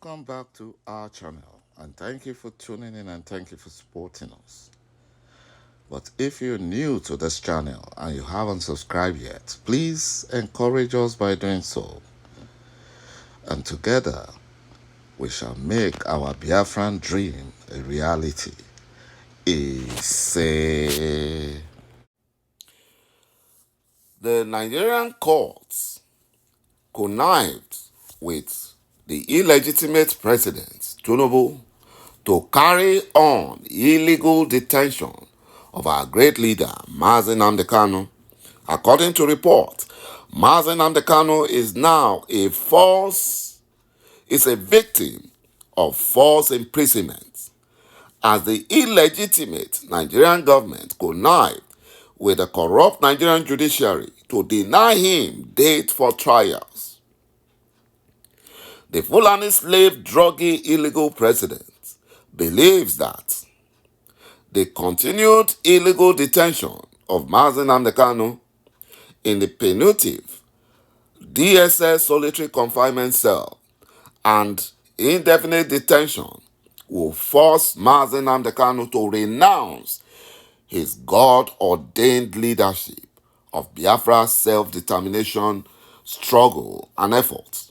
Welcome back to our channel, and thank you for tuning in and thank you for supporting us. But if you're new to this channel and you haven't subscribed yet, please encourage us by doing so. And together, we shall make our Biafran dream a reality. The Nigerian courts connived with the illegitimate president, Tinubu, to carry on illegal detention of our great leader, maq Kanu. According to reports, maq Kanu is now a victim of false imprisonment, as the illegitimate Nigerian government connived with the corrupt Nigerian judiciary to deny him date for trials. The Fulani slave druggy illegal president believes that the continued illegal detention of maq Kanu in the punitive DSS solitary confinement cell and indefinite detention will force maq Kanu to renounce his God-ordained leadership of Biafra's self-determination, struggle, and efforts.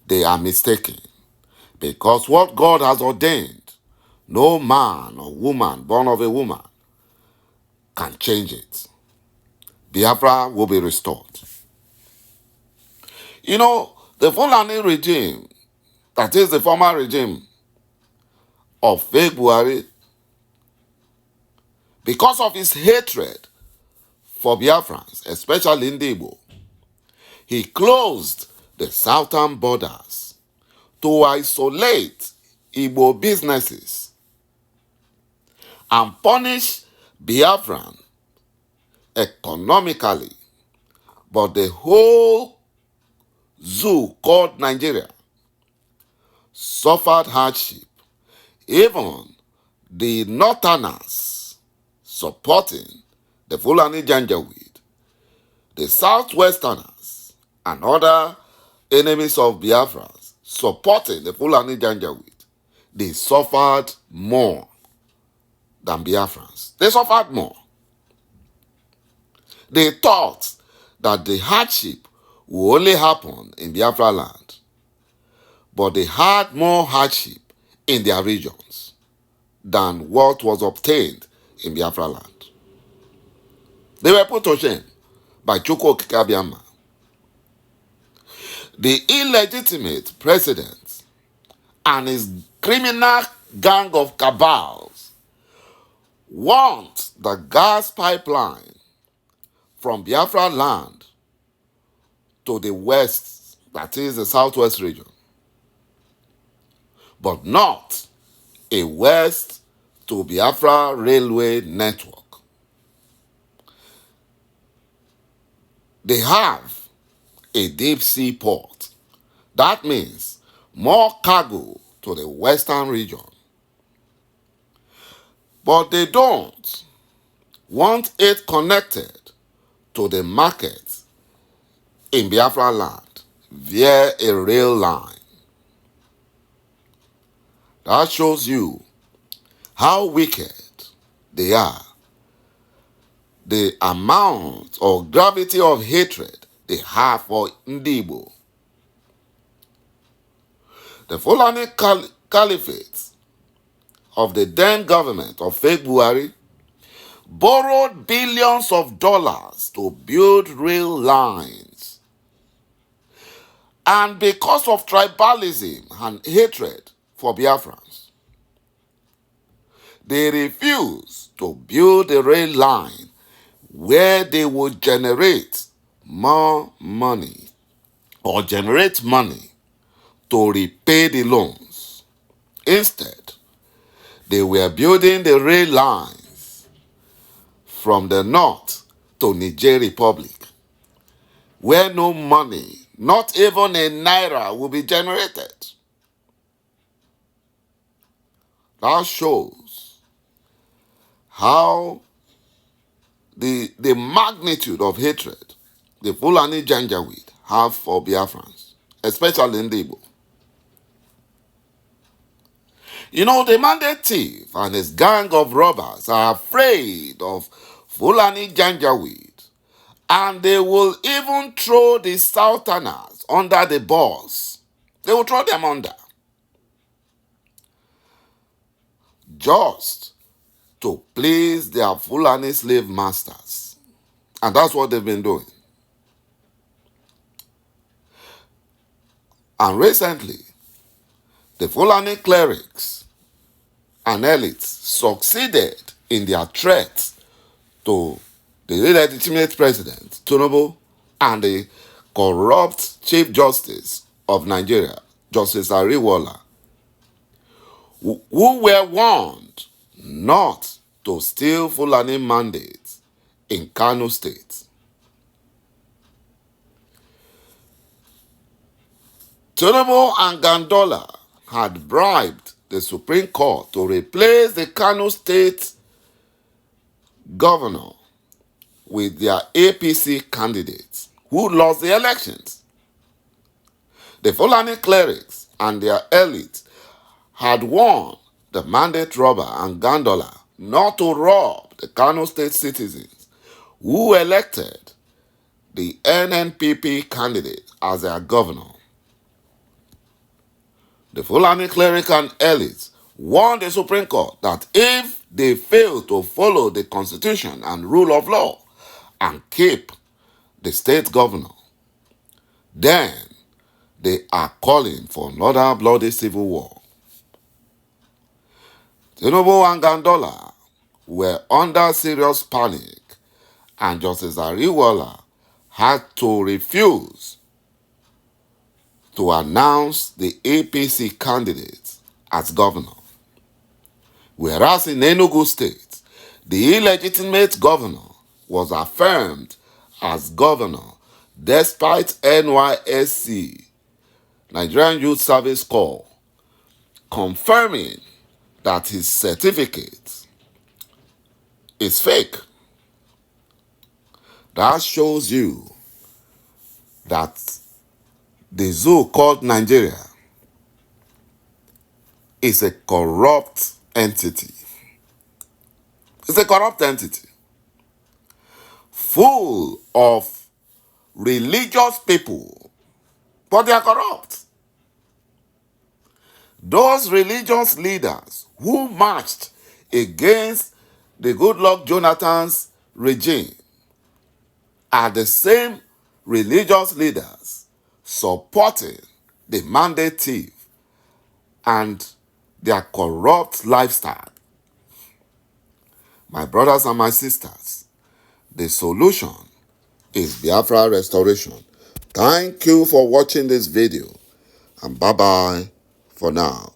They are mistaken, because what God has ordained, no man or woman born of a woman can change it. Biafra will be restored. You know, the Fulani regime, that is the former regime of fake Buhari, because of his hatred for Biafrans, especially in Igbo, he closed the southern borders to isolate Igbo businesses and punish Biafran economically. But the whole zoo called Nigeria suffered hardship. Even the northerners supporting the Fulani Janjaweed, the southwesterners and other enemies of Biafra supporting the Fulani Janjaweed, they suffered more than Biafrans. They suffered more. They thought that the hardship would only happen in Biafra land, but they had more hardship in their regions than what was obtained in Biafra land. They were put to shame by ζει悉. The illegitimate president and his criminal gang of cabals want the gas pipeline from Biafra land to the west, that is the southwest region, but not a west to Biafra railway network. They have a deep sea port. That means more cargo to the western region. But they don't want it connected to the market in Biafra land via a rail line. That shows you how wicked they are. The amount or gravity of hatred they have for Igbo. The Fulani Caliphate of the then government of fake Buhari borrowed billions of dollars to build rail lines. And because of tribalism and hatred for Biafrans, they refused to build a rail line where they would generate more money or generate money to repay the loans. Instead, they were building the rail lines from the north to Niger Republic, where no money, not even a naira, will be generated. That shows how the magnitude of hatred the Fulani Janjaweed have for Biafrans, especially in Igbo. You know, the mandate thief and his gang of robbers are afraid of Fulani Janjaweed, and they will even throw the Southerners under the bus. They will throw them under, just to please their Fulani slave masters. And that's what they've been doing. And recently, the Fulani clerics and elites succeeded in their threat to the illegitimate president, Tinubu, and the corrupt Chief Justice of Nigeria, Justice Ariwola, who were warned not to steal Fulani mandates in Kano State. Tinubu and Gandola had bribed the Supreme Court to replace the Kano State governor with their APC candidates who lost the elections. The Fulani clerics and their elite had warned the mandate robber and Gandola not to rob the Kano State citizens who elected the NNPP candidate as their governor. The Fulani cleric and elites warned the Supreme Court that if they fail to follow the constitution and rule of law and keep the state governor, then they are calling for another bloody civil war. Tinubu and Gandola were under serious panic, and Justice Ariwola had to refuse to announce the APC candidate as governor. Whereas in Enugu State, the illegitimate governor was affirmed as governor despite NYSC, Nigerian Youth Service Corps, confirming that his certificate is fake. That shows you that the zoo called Nigeria is a corrupt entity. It's a corrupt entity full of religious people, but they are corrupt. Those religious leaders who marched against the Goodluck Jonathan's regime are the same religious leaders supporting the mandate thief and their corrupt lifestyle. My brothers and my sisters, the solution is Biafra restoration. Thank you for watching this video, and bye-bye for now.